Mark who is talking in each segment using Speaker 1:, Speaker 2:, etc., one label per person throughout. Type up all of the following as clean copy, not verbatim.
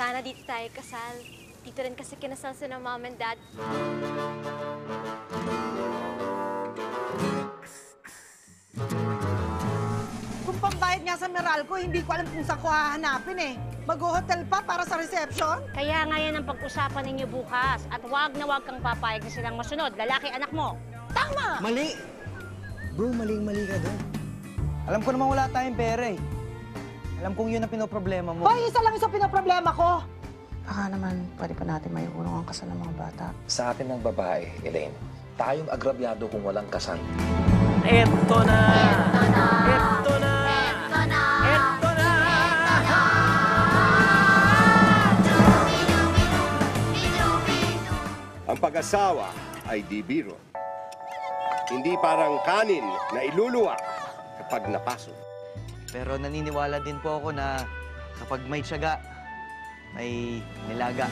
Speaker 1: Sana dito tayo kasal. Dito rin kasi kinasal sila ng mom and dad.
Speaker 2: Kung pambayad nga sa Meralco, hindi ko alam kung saan ko hahanapin eh. Mag-hotel pa para sa reception?
Speaker 3: Kaya nga yan ang pag-usapan ninyo bukas. At wag na wag kang papayag na silang masunod. Lalaki anak mo.
Speaker 2: Tama!
Speaker 4: Mali! Bro, maling-mali ka doon. Alam ko naman wala tayong pera eh. Alam kong yun ang pinoproblema mo.
Speaker 2: Hoy, isa lang isa pinaproblema ko.
Speaker 5: Baka naman pwede pa natin maiulong ang kasal ng mga bata.
Speaker 6: Sa atin ng babae, Elaine, tayong agrabyado kung walang kasal.
Speaker 4: Eto na! Eto na! Eto na! Eto na!
Speaker 7: Ang pag-asawa ay di biro. Hindi parang kanin na iluluwa kapag napasok.
Speaker 4: Pero naniniwala din po ako na kapag may tiyaga, may nilaga.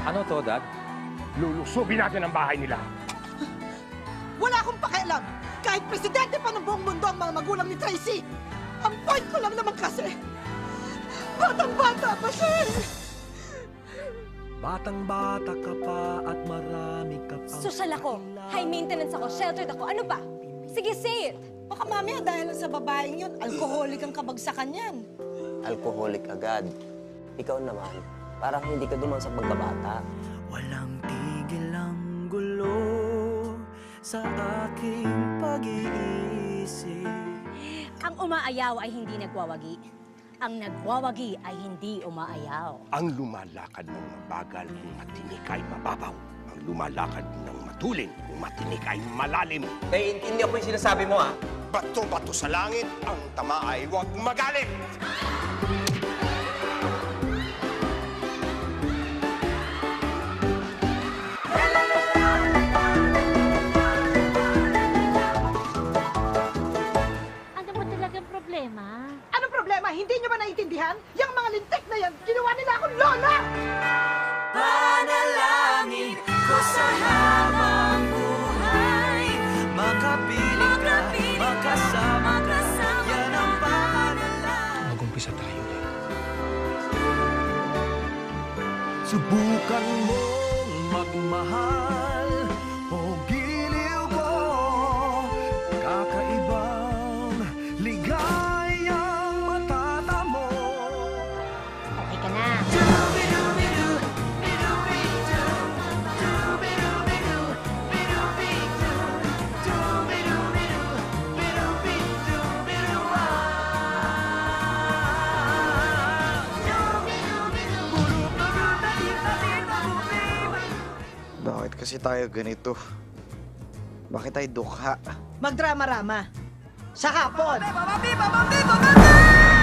Speaker 6: Ano to, Dad?
Speaker 7: Lulusubin natin ang bahay nila.
Speaker 2: Wala akong pakialam. Kahit presidente pa ng buong mundo ang mga magulang ni Tracy. Ang point ko lang naman kasi, batang-bata pa siya eh.
Speaker 8: Batang-bata ka pa at marami ka pang...
Speaker 1: Social ako. High maintenance ako. Sheltered ako. Ano pa? Sige, say it.
Speaker 2: Baka mamaya dahil sa babaeng yun, alkoholik ang kabagsakan yan.
Speaker 9: Alcoholic agad. Ikaw naman, parang hindi ka duman sa pagkabata.
Speaker 8: Walang tigil ang gulo sa aking pag-iisip.
Speaker 3: Ang umaayaw ay hindi nagwawagi. Ang nagwawagi ay hindi umaayaw.
Speaker 7: Ang lumalakad ng mabagal kung matinik ay mababaw. Ang lumalakad ng matulin kung matinik ay malalim.
Speaker 4: Naiintindihan ko yung sinasabi mo, ah.
Speaker 7: Bato-bato sa langit, ang tama ay huwag magalit.
Speaker 3: Ano ba talagang problema?
Speaker 2: Anong problema? Hindi nyo ba naiintindihan? Yung mga lintik na yan, ginawa nila akong lola!
Speaker 8: Panalangin ko sa habang buhay, makapiling ka, makasama ka, yan ang panalangin.
Speaker 7: Mag-umpisa tayo ulit.
Speaker 8: Subukan mong magmahal o giliw ko, kakaibang ligayang matatamo.
Speaker 3: Okay ka na.
Speaker 4: Bakit kasi tayo ganito? Bakit tayo dukha?
Speaker 2: Magdrama-rama. Sa hapon.
Speaker 8: Babati!